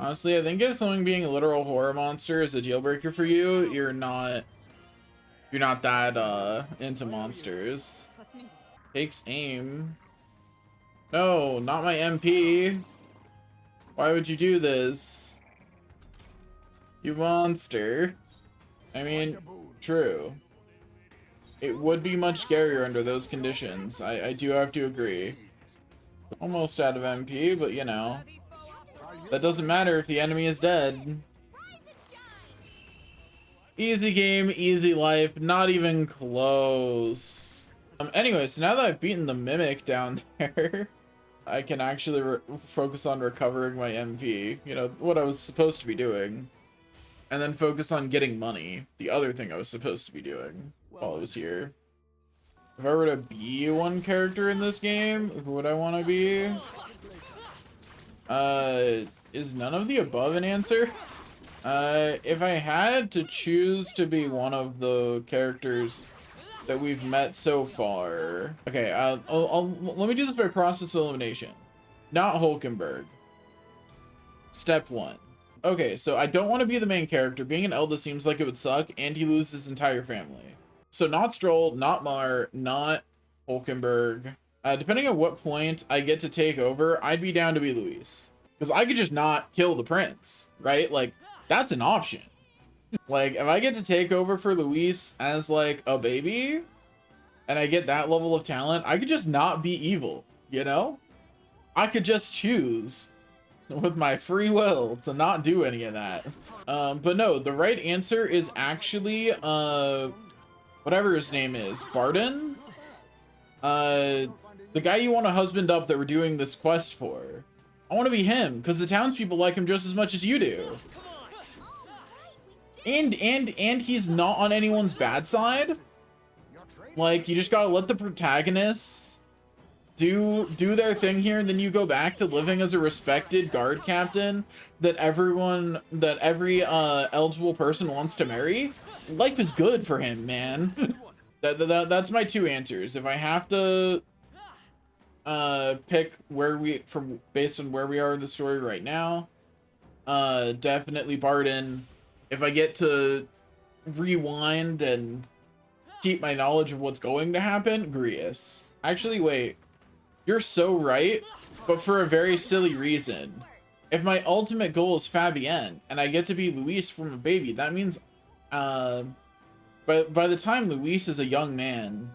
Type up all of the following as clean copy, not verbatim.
Honestly, I think if something being a literal horror monster is a deal breaker for you, you're not that into monsters. Takes aim. No, not my MP. Why would you do this? You monster. I mean, true. It would be much scarier under those conditions. I do have to agree. Almost out of MP, but you know. That doesn't matter if the enemy is dead. Easy game, easy life, not even close. Anyway, so now that I've beaten the Mimic down there, I can actually focus on recovering my MP. You know, what I was supposed to be doing. And then focus on getting money. The other thing I was supposed to be doing while I was here. If I were to be one character in this game, who would I want to be? Is none of the above an answer? If I had to choose to be one of the characters that we've met so far. Okay, let me do this by process of elimination. Not Hulkenberg. Step 1. Okay, so I don't want to be the main character. Being an Elda seems like it would suck, and he loses his entire family. So not Stroll, not Mar, not Hulkenberg. Depending on what point I get to take over, I'd be down to be Luis. Because I could just not kill the prince, right? Like, that's an option. Like, if I get to take over for Luis as, like, a baby, and I get that level of talent, I could just not be evil, you know? I could just choose with my free will to not do any of that. But no, the right answer is actually, whatever his name is, Barden? The guy you want to husband up that we're doing this quest for. I want to be him, because the townspeople like him just as much as you do. And he's not on anyone's bad side. Like, you just gotta let the protagonists do their thing here, and then you go back to living as a respected guard captain that every eligible person wants to marry. Life is good for him, man. That's my two answers. If I have to pick based on where we are in the story right now, definitely Barden. If I get to rewind and keep my knowledge of what's going to happen, Grius. Actually, wait. You're so right, but for a very silly reason. If my ultimate goal is Fabienne, and I get to be Luis from a baby, that means, but by the time Luis is a young man,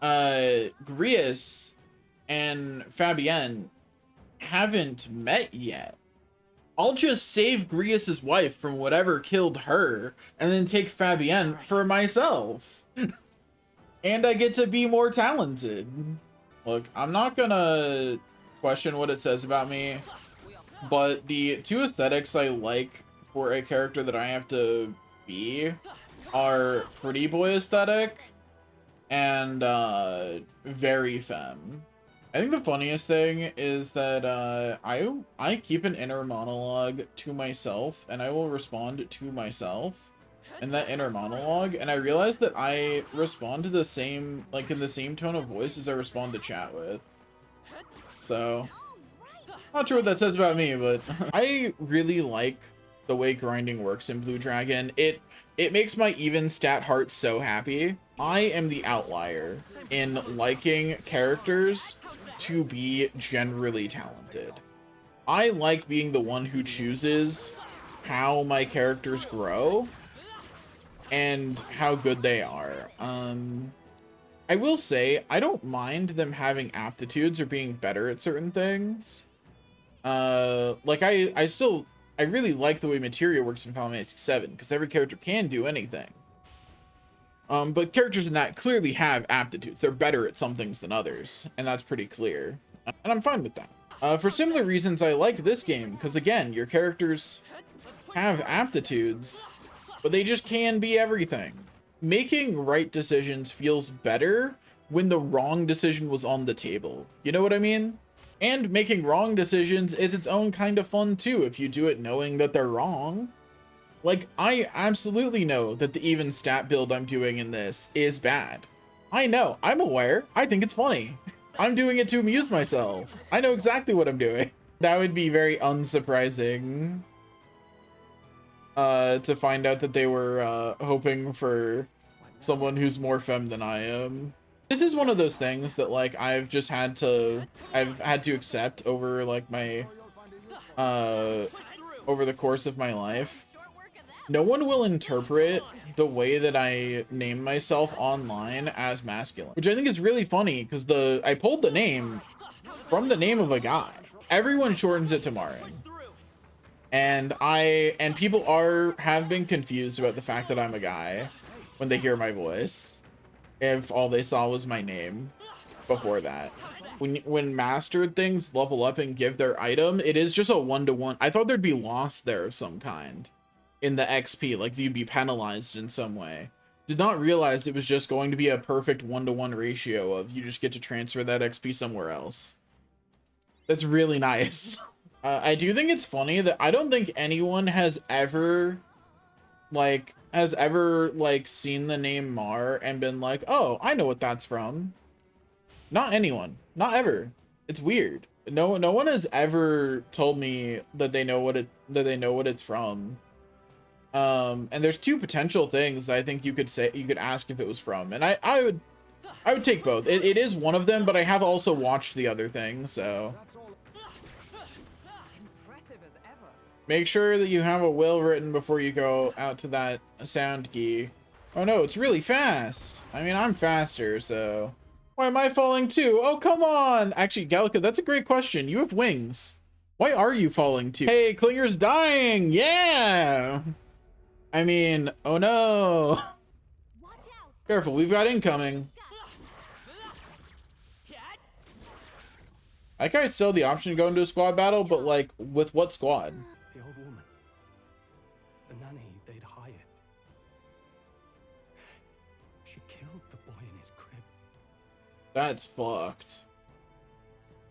Grius and Fabienne haven't met yet. I'll just save Grius's wife from whatever killed her, and then take Fabienne for myself. And I get to be more talented. Look, I'm not gonna question what it says about me, but the two aesthetics I like for a character that I have to be are pretty boy aesthetic and very femme. I think the funniest thing is that I keep an inner monologue to myself, and I will respond to myself in that inner monologue, and I realized that I respond to the same, like, in the same tone of voice as I respond to chat with. So, not sure what that says about me, but I really like the way grinding works in Blue Dragon. It makes my even stat heart so happy. I am the outlier in liking characters to be generally talented. I like being the one who chooses how my characters grow and how good they are. I will say, I don't mind them having aptitudes or being better at certain things. Like, I really like the way materia works in Final Fantasy VII, because every character can do anything. But characters in that clearly have aptitudes. They're better at some things than others, and that's pretty clear. And I'm fine with that. For similar reasons, I like this game, because again, your characters have aptitudes, but they just can be everything. Making right decisions feels better when the wrong decision was on the table. You know what I mean? And making wrong decisions is its own kind of fun too, if you do it knowing that they're wrong. Like, I absolutely know that the even stat build I'm doing in this is bad. I know, I'm aware, I think it's funny. I'm doing it to amuse myself. I know exactly what I'm doing. That would be very unsurprising. To find out that they were hoping for someone who's more femme than I am. This is one of those things that like I've had to accept over like my over the course of my life. No one will interpret the way that I name myself online as masculine, which I think is really funny because I pulled the name from the name of a guy. Everyone shortens it to Marin. And people have been confused about the fact that I'm a guy when they hear my voice, if all they saw was my name before that. When mastered things level up and give their item, it is just a 1-to-1. I thought there'd be loss there of some kind in the XP, like you'd be penalized in some way. Did not realize it was just going to be a perfect 1-to-1 ratio of you just get to transfer that XP somewhere else. That's really nice. I do think it's funny that I don't think anyone has ever seen the name Mar and been like, oh, I know what that's from. Not anyone. Not ever. It's weird. No one has ever told me that they know what it's from. And there's two potential things that I think you could ask if it was from. And I would take both. It is one of them, but I have also watched the other thing, so make sure that you have a will written before you go out to that sound key. Oh no, it's really fast. I mean, I'm faster, so why am I falling too? Oh, come on. Actually, Gallica, that's a great question. You have wings. Why are you falling too? Hey, Klinger's dying. Yeah. I mean, oh no. Careful, we've got incoming. I like how I still have the option to go into a squad battle, but like, with what squad? The old woman. The nanny they'd hired. She killed the boy in his crib. That's fucked.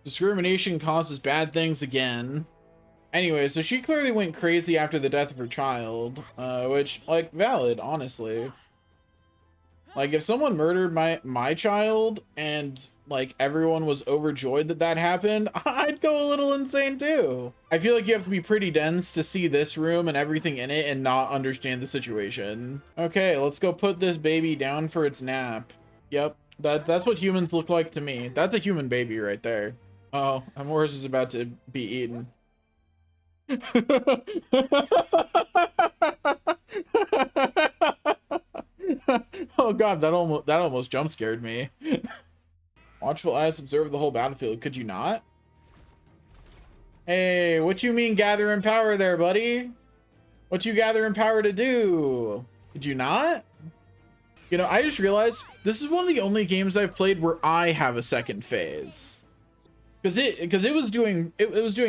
Discrimination causes bad things again. Anyway, so she clearly went crazy after the death of her child, which, like, valid, honestly. Like, if someone murdered my child and, like, everyone was overjoyed that happened, I'd go a little insane, too. I feel like you have to be pretty dense to see this room and everything in it and not understand the situation. Okay, let's go put this baby down for its nap. Yep, that's what humans look like to me. That's a human baby right there. Oh, Amoris is about to be eaten. Oh god, that almost jump scared me. Watchful eyes observe the whole battlefield. Could you not? Hey, what you mean gathering power there, buddy? What you gathering power to do? Could you not? You know, I just realized this is one of the only games I've played where I have a second phase. Because it was doing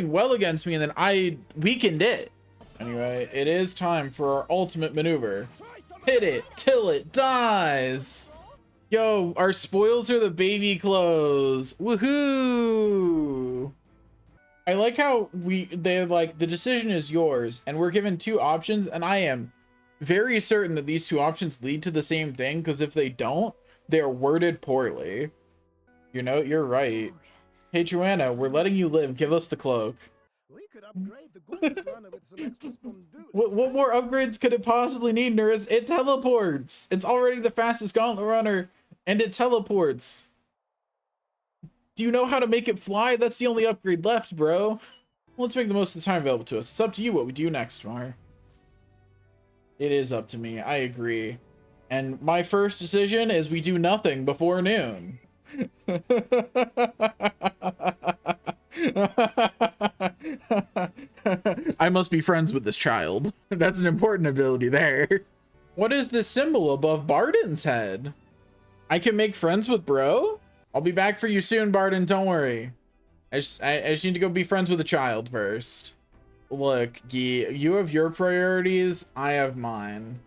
well against me, and then I weakened it. Anyway, it is time for our ultimate maneuver. Hit it till it dies. Yo, our spoils are the baby clothes. Woohoo! I like how they're like, the decision is yours, and we're given two options, and I am very certain that these two options lead to the same thing, because if they don't, they're worded poorly. You know, you're right. Hey, Joanna, we're letting you live. Give us the cloak. We could upgrade the Gauntlet Runner with some extra spondoolies. What more upgrades could it possibly need, Nurse? It teleports. It's already the fastest Gauntlet Runner, and it teleports. Do you know how to make it fly? That's the only upgrade left, bro. Let's make the most of the time available to us. It's up to you what we do next, Mar. It is up to me. I agree. And my first decision is we do nothing before noon. I must be friends with this child. That's an important ability there. What is this symbol above Barden's head? I can make friends with bro? I'll be back for you soon, Barden. Don't worry. I just need to go be friends with a child first. Look, Guy, you have your priorities. I have mine.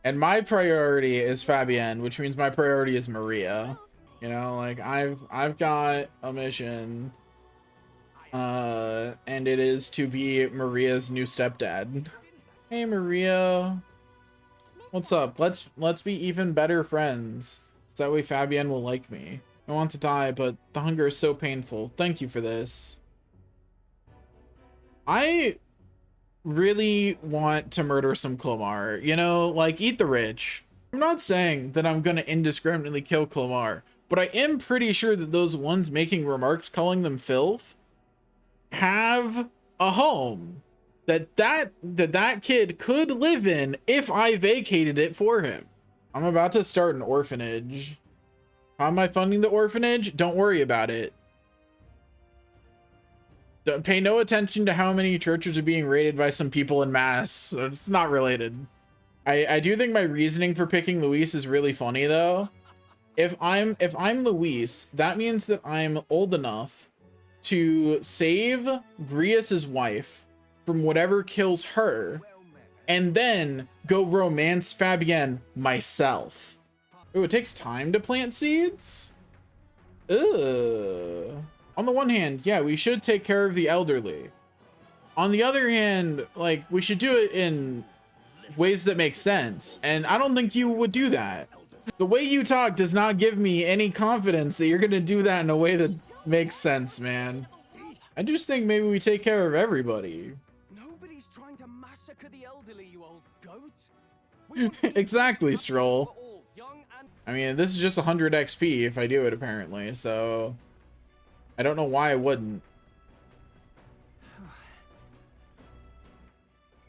And my priority is Fabienne, which means my priority is Maria. You know, like I've got a mission, and it is to be Maria's new stepdad. Hey Maria, what's up? Let's be even better friends, so that way Fabienne will like me. I want to die, but the hunger is so painful. Thank you for this. I really want to murder some Clomar, you know, like eat the rich. I'm not saying that I'm gonna indiscriminately kill Clomar, but I am pretty sure that those ones making remarks calling them filth have a home that kid could live in if I vacated it for him. I'm about to start an orphanage. How am I funding the orphanage? Don't worry about it. Don't pay no attention to how many churches are being raided by some people in mass. It's not related. I do think my reasoning for picking Luis is really funny though. If I'm Luis, that means that I'm old enough to save Grius's wife from whatever kills her, and then go romance Fabienne myself. Oh, it takes time to plant seeds? Ugh. On the one hand, yeah, we should take care of the elderly. On the other hand, like, we should do it in ways that make sense. And I don't think you would do that. The way you talk does not give me any confidence that you're going to do that in a way that makes sense, man. I just think maybe we take care of everybody. Nobody's trying to massacre the elderly, you old goats. Exactly, Stroll. I mean, this is just 100 XP if I do it, apparently, so I don't know why I wouldn't.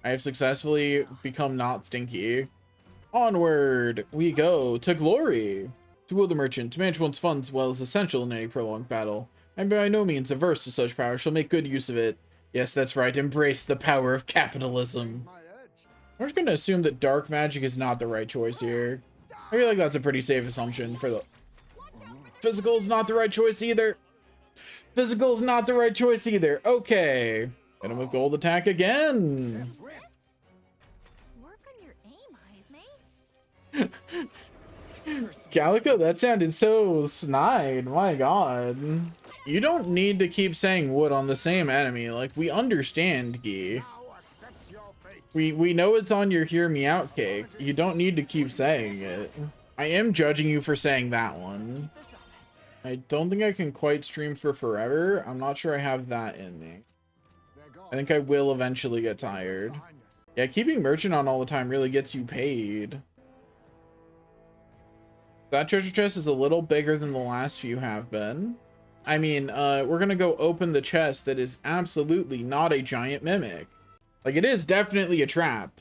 I have successfully become not stinky. Onward we go to glory. To will the merchant, to manage one's funds well is essential in any prolonged battle. I'm by no means averse to such power, shall make good use of it. Yes, that's right, embrace the power of capitalism. I'm just gonna assume that dark magic is not the right choice here. I feel like that's a pretty safe assumption for the... Physical is not the right choice either. Physical is not the right choice either. Okay. Hit him with gold attack again. Work on your aim, eyes, mate. Calico, that sounded so snide. My god. You don't need to keep saying wood on the same enemy. Like, we understand, Guy. We know it's on your hear me out cake. You don't need to keep saying it. I am judging you for saying that one. I don't think I can quite stream for forever. I'm not sure I have that in me. I think I will eventually get tired. Yeah, keeping merchant on all the time really gets you paid. That treasure chest is a little bigger than the last few have been. I mean, we're gonna go open the chest that is absolutely not a giant mimic. Like, it is definitely a trap,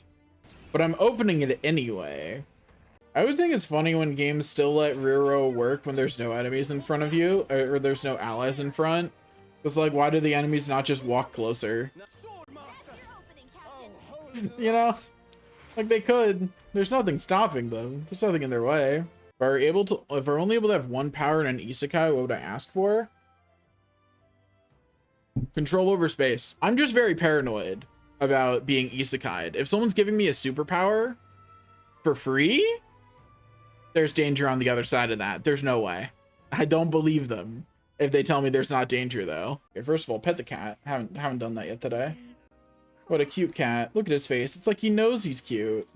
but I'm opening it anyway. I always think it's funny when games still let rear row work when there's no enemies in front of you, or there's no allies in front. It's like, why do the enemies not just walk closer? You know? Like, they could. There's nothing stopping them. There's nothing in their way. If we're only able to have one power in an isekai, what would I ask for? Control over space. I'm just very paranoid about being isekai'd. If someone's giving me a superpower for free, there's danger on the other side of that. There's no way. I don't believe them if they tell me there's not danger though. Okay, first of all, pet the cat. Haven't done that yet today. What a cute cat. Look at his face. It's like he knows he's cute.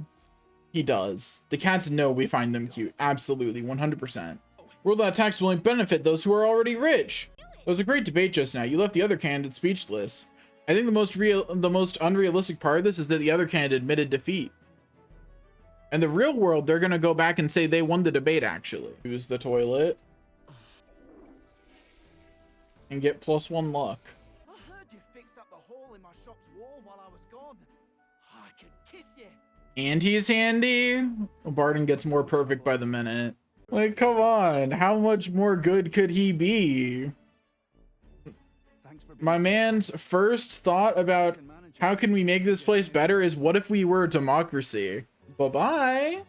He does. The cats know we find them cute. Absolutely, 100%. World attacks will only benefit those who are already rich. It was a great debate just now. You left the other candidate speechless. I think the most unrealistic part of this is that the other candidate admitted defeat. In the real world, they're gonna go back and say they won the debate, actually. Use the toilet. And get +1 luck. I heard you fixed up the hole in my shop's wall while I was gone. I could kiss you. And he's handy. Barton gets more perfect by the minute. Like, come on. How much more good could he be? My man's first thought about how can we make this place better is what if we were a democracy? Bye-bye.